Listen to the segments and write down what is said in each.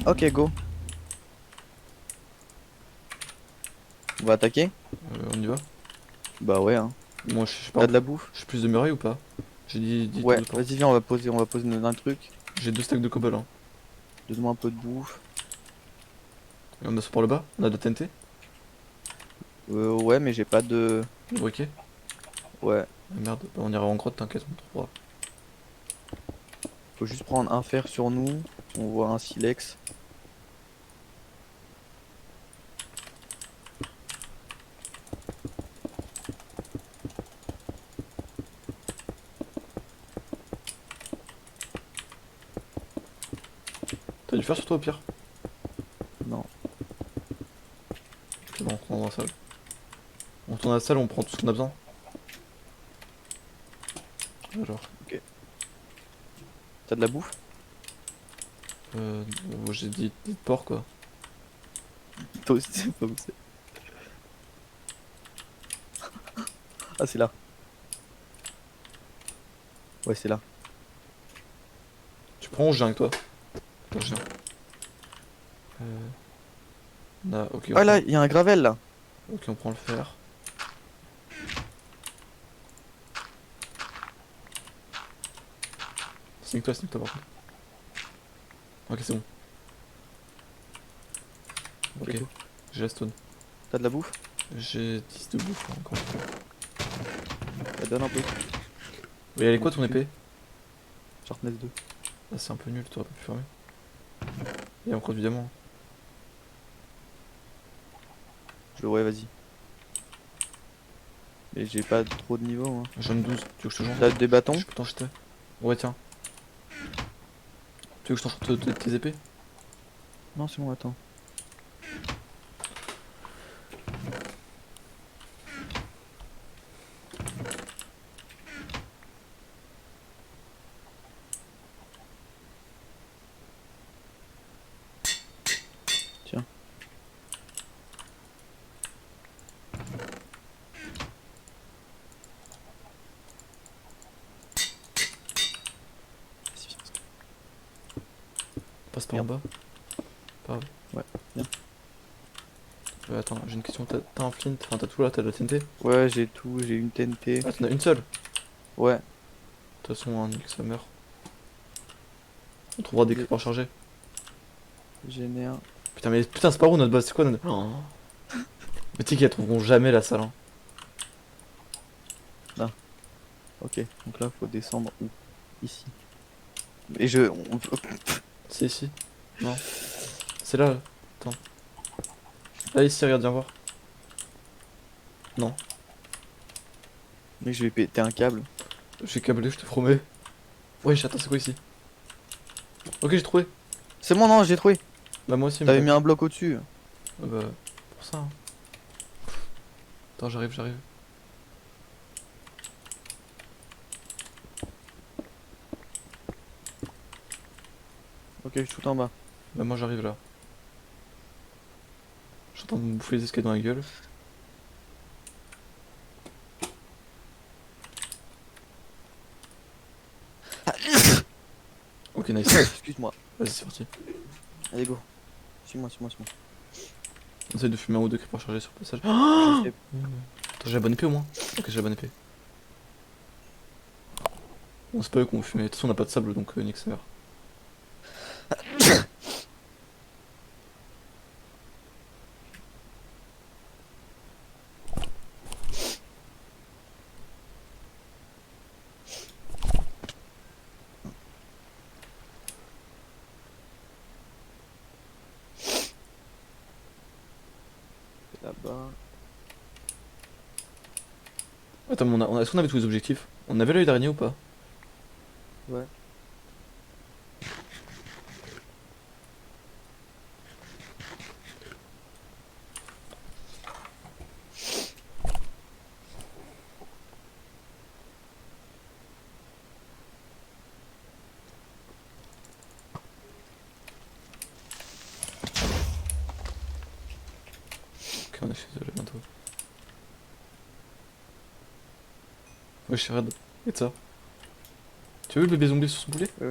Ok, go. On va attaquer? On y va? Bah ouais, hein. Moi je sais pas, T'as de la bouffe? je suis plus de muraille ou pas? J'ai dit tour Ouais, de vas-y, porte. viens, on va poser un truc. J'ai 2 stacks de cobble, hein. Donne-moi un peu de bouffe. Et on a ça par le bas? On a de la TNT? Ouais, mais j'ai pas de... De briquet? Ouais, Ah merde, bah on ira en grotte, t'inquiète, on trouvera. faut juste prendre un fer sur nous. On voit un silex. T'as du fer sur toi au pire? Non. Ok, bon, on retourne dans la salle. On retourne dans la salle, on prend tout ce qu'on a besoin. Alors, Ok. T'as de la bouffe? euh, j'ai dit de porc quoi. Toi aussi, c'est pas où c'est. Ah, c'est là. Ouais, c'est là. Tu prends ou je viens avec toi? Attends, je viens. Ok, on Ah là, prend. il y a un gravel là. Ok, on prend le fer. Sneak-toi par contre. Ok, c'est bon. Ok, Ok, go. j'ai la stone. T'as de la bouffe? J'ai 10 de bouffe là, encore. Bah, donne un peu. Oui, elle est J'en ai quoi ton plus qu'une. épée? Sharpness 2. Ah, c'est un peu nul, t'aurais pas pu fermer. Il y a encore du diamant. Ouais, vas-y. Mais j'ai pas trop de niveau, hein. Jaune 12, tu veux que je te change? T'as des Je bâtons? peux t'en jeter. Ouais, tiens. Tu veux que je t'en change tes épées? Non, c'est bon, attends. Tiens. Vas-y, viens, parce que- Passe par en Merde. bas. Pas grave. Ouais, viens. Attends, j'ai une question. T'as un flint? Enfin, t'as tout là, t'as de la TNT? Ouais, j'ai tout, j'ai une TNT. Ah, t'en as une seule? De Ouais, toute façon, un nique ça meurt. On trouvera des j'ai creepers chargés. génère. Putain, mais putain, c'est pas où notre base? C'est quoi notre. Oh. Mais tu sais qu'ils la trouveront jamais la salle, hein. Là. Ok, donc là, faut descendre où? Ici. Et je. C'est ici? Non? C'est là, là. Attends. Là, ici, regarde, viens voir. Non. Mais je vais péter un câble. Je suis câblé, je te promets. Wesh, attends, c'est quoi ici? Ok, j'ai trouvé. C'est bon, non, j'ai trouvé. Bah, moi aussi, mais T'avais t'as mis vu. un bloc au-dessus. Bah, pour ça, hein. Attends, j'arrive. Ok, je suis tout en bas. Bah, moi, j'arrive là. Je suis en train de me bouffer les escaliers dans la gueule. Ok, nice. Excuse-moi. Vas-y, c'est parti. Allez, go. Suis-moi, suis-moi, suis-moi. On essaye de fumer un ou deux creepers chargés sur le passage. Je Attends, sais. j'ai la bonne épée au moins? Ok, j'ai la bonne épée. On c'est pas eux qu'on veut fumer. De toute façon, on n'a pas de sable donc nique sa mère. C'est là-bas. Attends, mais est-ce qu'on avait tous les objectifs? On avait l'œil d'araignée ou pas? Ouais. Ok, on est chez eux là bientôt. Ouais, je suis raide. Et de ça? Tu as vu le bébé zombie sur son boulet? Oui,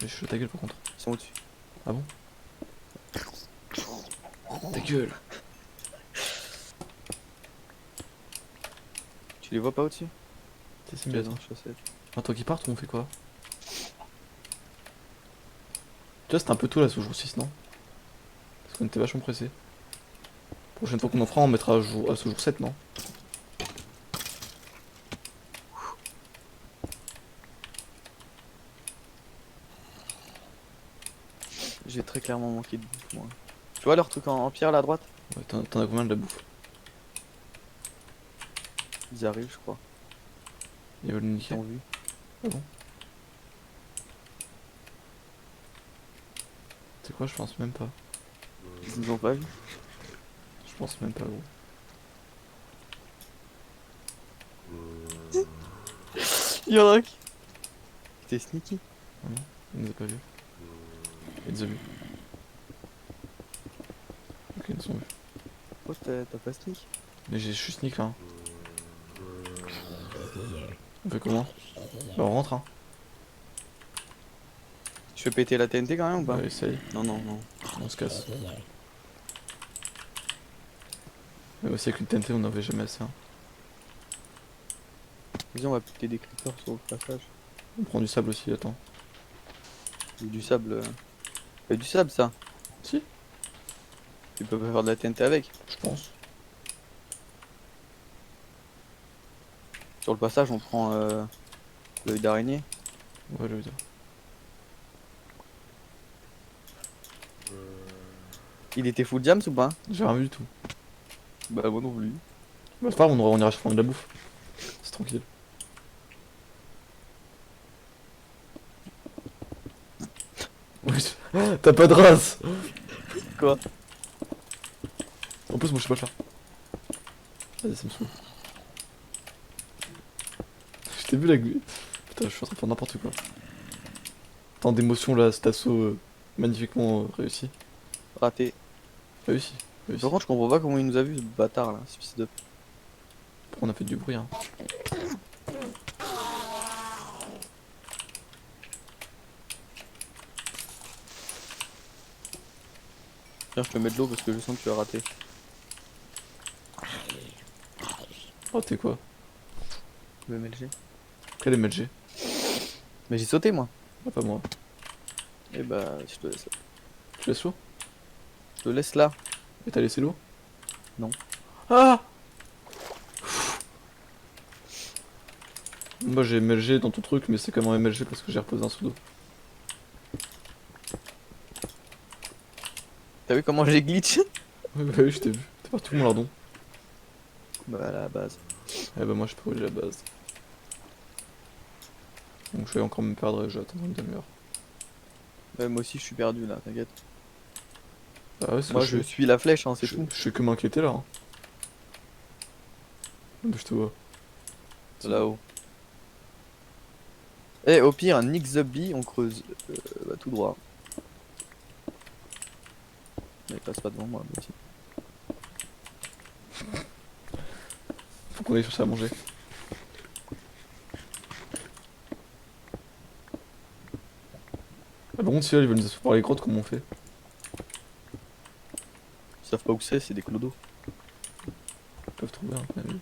oui. Mais je suis ta gueule par contre. Ils sont au-dessus. Ah bon? Ta gueule. Tu les vois pas au-dessus? C'est mieux. Dans chaussette. Attends qu'ils partent ou on fait quoi? Tu vois c'était un peu tôt là ce jour 6 non? Parce qu'on était vachement pressés. Prochaine fois qu'on en fera on mettra à ce jour 7 non? J'ai très clairement manqué de bouffe moi. Tu vois leur truc en pierre là à droite? Ouais, t'en as combien de la bouffe? Ils arrivent je crois. Ils veulent nous Ils niquer. t'ont vu. Ah bon? C'est quoi je pense même pas. Ils nous ont pas vu. Je pense même pas gros. Il y en a un qui... T'es sneaky. Ah non, il nous a pas vus. Il nous a vus. Ok ils nous ont vus. Oh t'as pas sneak? Mais j'ai juste sneak là. Hein. On fait comment? Bah on rentre hein. Je fais péter la TNT quand même ou pas? Ouais essaye. Non non non. On se casse. Mais aussi avec une TNT on n'avait jamais assez. Hein. Vas-y on va péter des creepers sur le passage. On prend du sable aussi, attends. Ou du sable. C'est du sable ça. Si, Tu peux pas faire de la TNT avec. je pense. Sur le passage on prend l'œil d'araignée. Ouais, je veux dire. Il était full jams ou pas? J'ai rien vu du tout. Bah moi non plus. Bah, c'est pas grave, on ira chercher de la bouffe. C'est tranquille. Oui, t'as pas de race! Quoi? En plus, moi je sais pas le faire. Vas-y, ça me saoule. Je t'ai vu la gueule. Putain, je suis en train de faire n'importe quoi. Tant d'émotions là, cet assaut magnifiquement réussi. Raté. Réussi. Réussi. Par contre je comprends pas comment il nous a vu ce bâtard là, ce fils de... On a fait du bruit hein. Tiens je te mets de l'eau parce que je sens que tu as raté. Oh, t'es quoi? Le MLG. Quel MLG? Mais j'ai sauté moi. Ah, pas moi. Et bah je te laisse. Tu laisses l'eau? Je te laisse là. Et t'as laissé l'eau? Non. Ah! Moi j'ai MLG dans ton truc, mais c'est comment MLG parce que j'ai reposé un sous d'eau. T'as vu comment j'ai glitch? Oui, bah oui, je t'ai vu. T'es partout mon lardon. Bah à la base. Eh bah moi je peux rouler la base. Donc je vais encore me perdre et je vais attendre une demi-heure. Ouais, moi aussi je suis perdu là, t'inquiète. Ah ouais, c'est Moi je suis la flèche hein, c'est tout. Je fais que m'inquiéter là. Hein. Je te vois. Là-haut. Eh au pire, nick the bee, on creuse bah, tout droit. Mais il passe pas devant moi, aussi. Faut qu'on aille chercher à manger. Ah bon, si là, ils veulent nous asseoir par les grottes, comment on fait? Ils savent pas où c'est des clodos. Ils peuvent trouver, hein, quand même.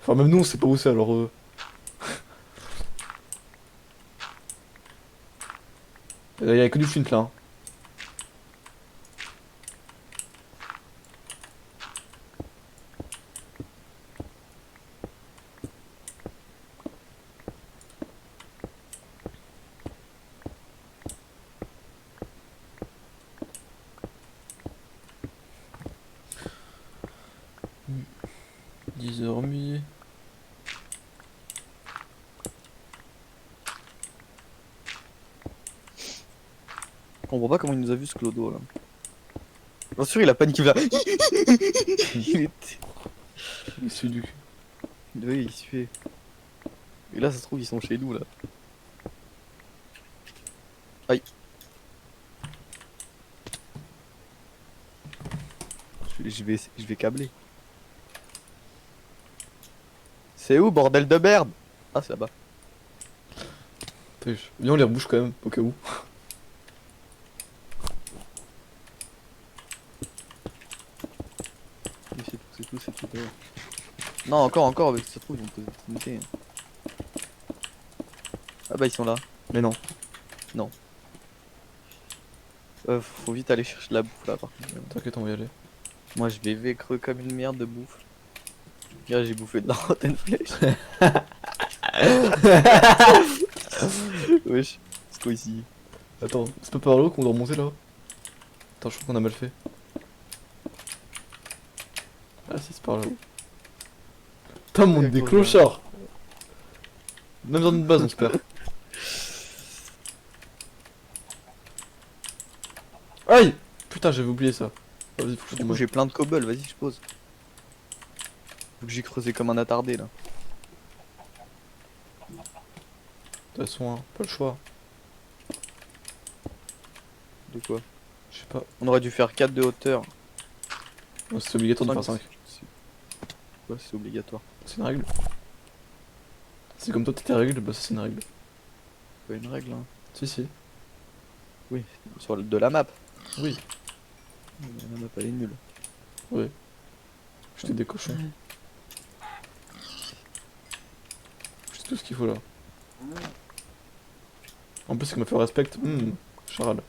Enfin, même nous, on sait pas où c'est alors. Il y a que du flint là. Hein. Hmm. 10h30. Je comprends pas comment il nous a vu ce clodo là. Bien sûr il a paniqué là. Il était... Il suit du cul. Oui il suait. Et là ça se trouve ils sont chez nous là. Aïe. Je vais câbler. C'est où bordel de merde? Ah c'est là-bas. T'as vu? Viens, on les rebouche quand même, au cas où. cette vidéo. Non, encore, mais si ça se trouve, ils vont poser des TNT. Ah bah ils sont là. Mais non. Faut vite aller chercher de la bouffe là par contre. T'inquiète, on va y aller. Moi je vais creux comme une merde de bouffe. Regarde, j'ai bouffé de la rotten flèche. Wesh, c'est quoi ici? Attends, c'est pas par là qu'on doit remonter là? Attends, je crois qu'on a mal fait. Ah si, c'est par là-haut. Putain, monte des clochards! Même dans une base, on se perd. Aïe! Putain, j'avais oublié ça. Vas-y, faut que je Du coup tombe. j'ai plein de cobble, vas-y je pose. Faut que j'ai creusé comme un attardé là. De toute façon, hein, pas le choix. De quoi? Je sais pas. On aurait dû faire 4 de hauteur. Ouais, c'est obligatoire de faire 5. Ouais, c'est obligatoire. C'est une règle. C'est comme toi, t'es tes règles, bah ça c'est une règle. C'est pas une règle hein. Si, si. Oui, sur de la map. Oui. La map elle est nulle. Oui. J'étais des cochons. J'ai tout ce qu'il faut là. En plus, ce qui m'a fait respect. Charade.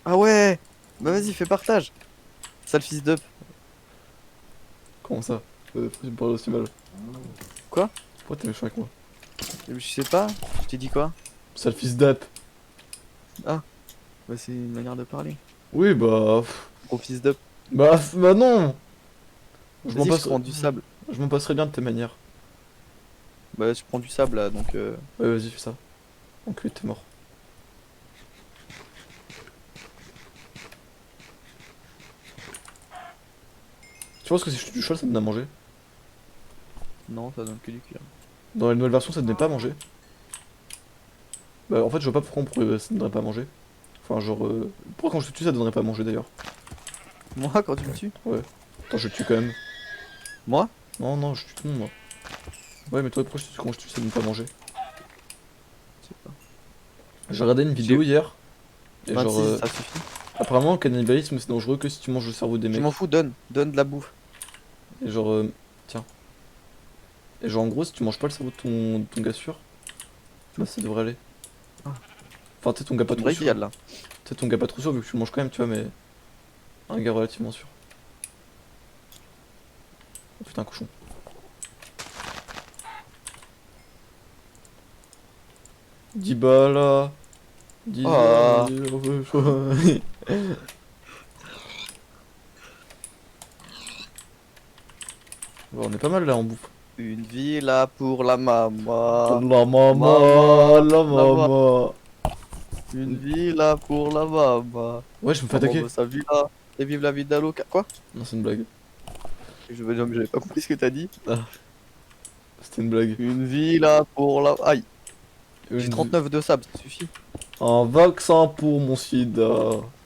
Ah ouais. Bah vas-y, fais partage. Sale fils d'up. Comment ça? Tu me parles aussi mal. Quoi? Pourquoi t'es méchant avec moi? Je sais pas, je t'ai dit quoi? Sale fils d'app. Bah c'est une manière de parler. Oui, bah. Gros fils d'up. Bah non! Je m'en Vas-y, je passe... prends du sable. Je m'en passerai bien de tes manières. Bah je prends du sable là, donc Ouais, vas-y, fais ça. Enculé, t'es mort. Tu penses que si je tue du cheval, ça te donne à manger? non, ça donne que du cuir. Dans la nouvelle version, ça te donnait pas à manger? Bah, en fait, je vois pas pourquoi ça ne donnerait pas à manger. Enfin, genre. Pourquoi quand je te tue, ça donnerait pas à manger d'ailleurs? Moi, quand tu me tues? Attends, je le tue quand même. Moi? Non, non, je tue tout le monde, moi. Ouais, mais toi, pourquoi quand je tue, ça donne pas à manger? Je sais pas. J'ai regardé une vidéo hier. Et 26, genre. ça suffit. Apparemment, le cannibalisme, c'est dangereux que si tu manges le cerveau des Je mecs. m'en fous, donne de la bouffe. Et genre. Tiens. Et genre, en gros, si tu manges pas le cerveau de ton gars sûr, bah ça devrait aller. Ah. Enfin, t'es ton gars pas Une trop vraie sûr. gueule là. T'es ton gars pas trop sûr vu que tu le manges quand même, tu vois, mais. Un gars relativement sûr. Oh putain, cochon. Dibala. Ah. Bon, on est pas mal là en bouffe. Une villa pour la maman. La maman, Maman, la maman. maman. Une villa pour la maman. Ouais, je me fais Maman attaquer. veut sa villa. Et vive la vie d'Aloca. Quoi? Non, c'est une blague. Je veux dire que j'avais pas compris ce que t'as dit. C'était une blague. Une villa pour la. Aïe, j'ai Une- 39 de sable, ça suffit. Un vaccin pour mon sida.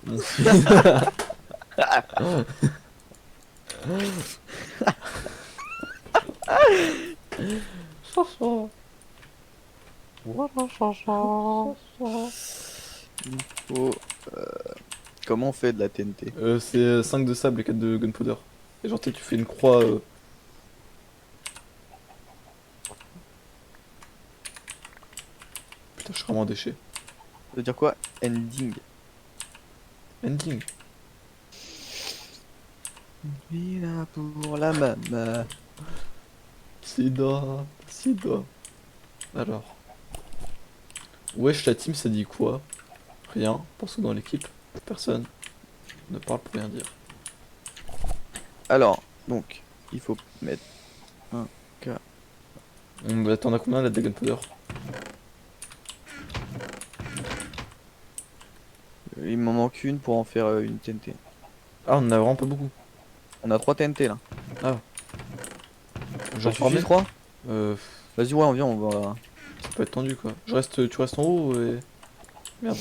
Mon sida. Il faut. Comment on fait de la TNT? C'est 5 de sable et 4 de gunpowder. Et genre, tu fais une croix. Putain, je suis vraiment un déchet. Ça veut dire quoi? Ending. Ending. Villa pour la maman. Sida. Sida. Alors. Wesh, la team, ça dit quoi? Rien. Parce que dans l'équipe, personne ne parle pour rien dire. Alors, donc, il faut mettre. T'en as combien là de gunpowder? Il m'en manque une pour en faire une TNT. Ah, on en a vraiment pas beaucoup. On a 3 TNT là. Genre, Ça suffit 3? euh, Vas-y, ouais, on vient, on va. ça peut être tendu quoi. Tu restes en haut et. Merde.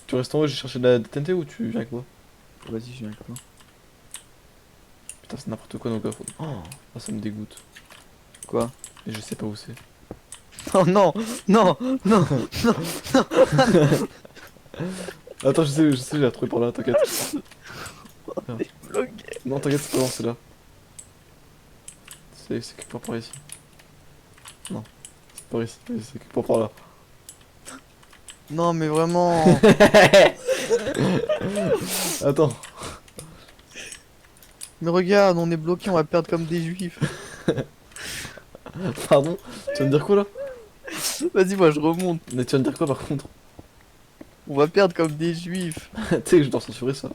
Tu restes en haut, j'ai cherché de la TNT ou tu viens avec moi? Vas-y, je viens avec toi. Putain, c'est n'importe quoi nos gars. Oh, ah, ça me dégoûte. Quoi? Et je sais pas où c'est. Oh non! Non! Non! Attends, je sais, j'ai retrouvé par là, t'inquiète. Bloqué. Non, t'inquiète, c'est pas bon, c'est là. C'est quelque part par ici. Non, c'est par ici, c'est quelque part par là. Non mais vraiment. Attends, Mais regarde, on est bloqué, on va perdre comme des juifs. pardon, tu vas me dire quoi là? Vas-y, moi je remonte. Mais tu vas me dire quoi par contre? On va perdre comme des juifs. Tu sais que je dois censurer ça.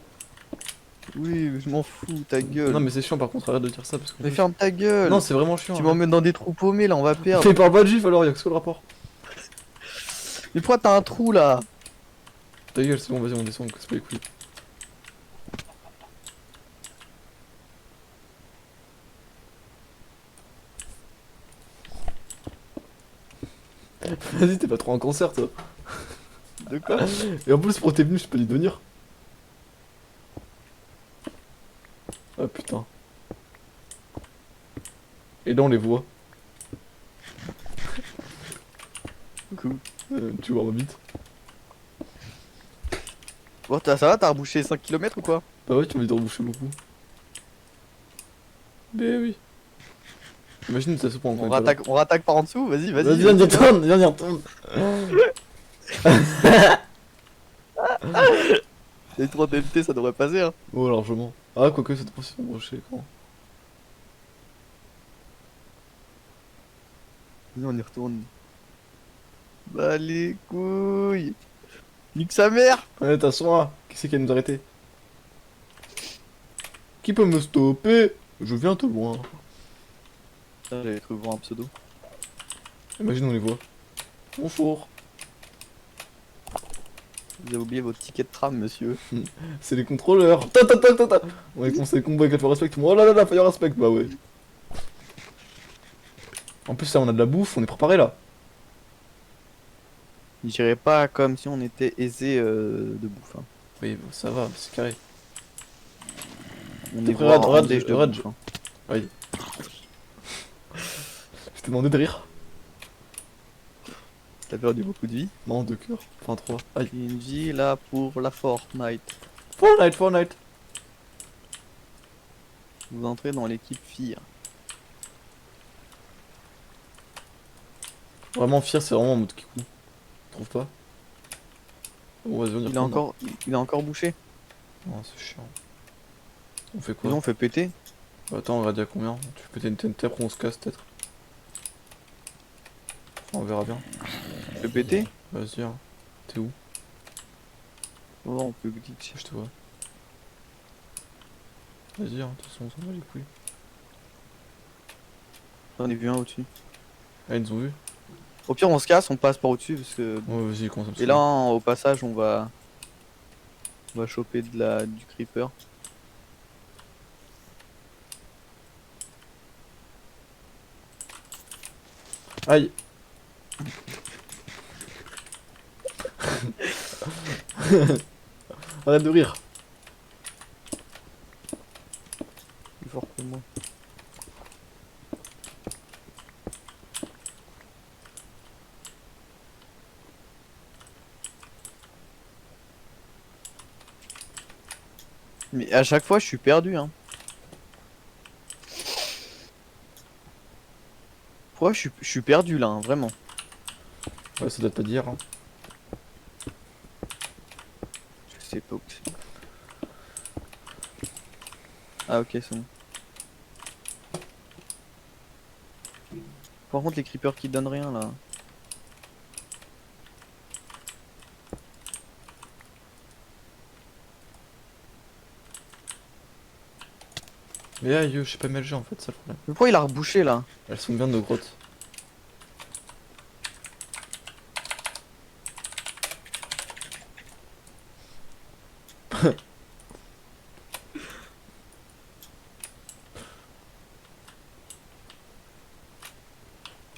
Oui, mais je m'en fous, ta Non, gueule. mais c'est chiant par contre, arrête de dire ça parce que. Mais ferme ta gueule. Non, c'est vraiment chiant. Tu Arrête. m'emmènes dans des trous paumés là, on va perdre. Mais parle pas de juif alors, y'a que ça le rapport. Mais pourquoi t'as un trou là? Ta gueule, c'est bon, vas-y, on descend, on casse pas les couilles. Vas-y, t'es pas trop en concert toi. De quoi? Et en plus, pour t'es venu, je peux y venir. Ah putain. Et là, on les voit. Coucou. Tu vois ma bite. Bon, ça va, t'as rebouché 5 km ou quoi? Bah ouais, tu m'as dit de reboucher beaucoup. Mais oui. Imagine, ça se prend encore. On rattaque par en dessous, vas-y, vas-y. Vas-y, viens, retourne, viens, retourne. Les 3 DMT, ça devrait passer, hein. Oh, largement. Ah, quoique, cette fois-ci, on va brocher quand. Vas-y, on y retourne. Bah les couilles. Nique sa mère. Ouais, t'as soin. Qui c'est qui va nous arrêter? Qui peut me stopper? Je viens te loin. Putain, j'avais cru voir un pseudo. Imagine, on les voit. Bonjour. Vous avez oublié votre ticket de tram, monsieur. C'est les contrôleurs. Ta ta ta ta ta. On est conseillé combo avec la Fire Respect. Oh là là là, Fire Respect. Bah ouais. En plus, là, on a de la bouffe. On est préparé là. J'irais pas comme si on était aisé de bouffe, hein. Oui, bah, ça va, c'est carré. On T'es est prêt, voir Rad, en Rad, déj de Rad, bouffe, hein. Oui. Je t'ai demandé de rire. T'as perdu beaucoup de vie. Non, 2 cœurs. Enfin, 3. Aïe. Une vie là pour la Fortnite. Fortnite, Fortnite. Vous entrez dans l'équipe FIR. Vraiment, Fier, c'est vraiment en mode kikou. Tu trouves pas? Bon, vas-y, on y Il est retourne, hein. encore, il est encore bouché. Non, c'est chiant. On fait Sinon quoi? on fait péter. Bah, attends, on va dire combien? Tu peux péter une TNT après on se casse peut-être. Enfin, on verra bien. On fait péter. Vas-y, hein. T'es où? Oh, on peut glitch. Je te vois. Vas-y, hein, de toute façon, on s'en bat les couilles. J'en ai vu un au-dessus. Ah, ils nous ont vu? Au pire on se casse, on passe par au-dessus parce que. Ouais, vas-y, commence à me Et là saouler. au passage on va choper du creeper. Aïe! Arrête de rire! Plus fort que moi. Mais à chaque fois je suis perdu, hein. Pourquoi je suis perdu là, hein, vraiment. Ouais, ça doit pas dire, hein. Je sais pas où c'est. Ah ok, c'est bon. Par contre les creepers qui donnent rien là. Mais aïe, je sais pas MLG en fait, ça le problème. Mais pourquoi il a rebouché là? Elles sont bien nos grottes.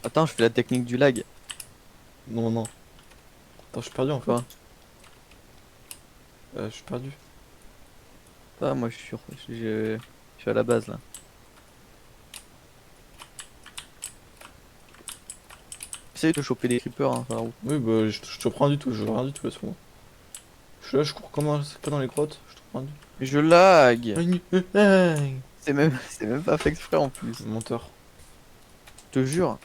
Attends, je fais la technique du lag. Non, non. Attends, je suis perdu en fait. Quoi? Je suis perdu. Ah moi je suis à la base là. Essaye de choper des creepers, hein, par la route. Oui, bah, je te prends du tout, je veux rien du tout à ce moment. Je suis là, je cours pas dans les grottes. Je te prends. Je lag. C'est même pas fait exprès en plus. Menteur. Je te jure.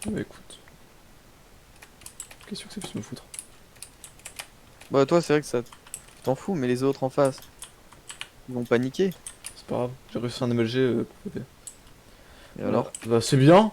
Bah écoute. Qu'est-ce que ça puisse me foutre? Bah toi c'est vrai que ça t'en fous, mais les autres en face, ils vont paniquer. C'est pas grave. J'ai réussi un MLG PVP. Et Voilà. alors? Bah c'est bien.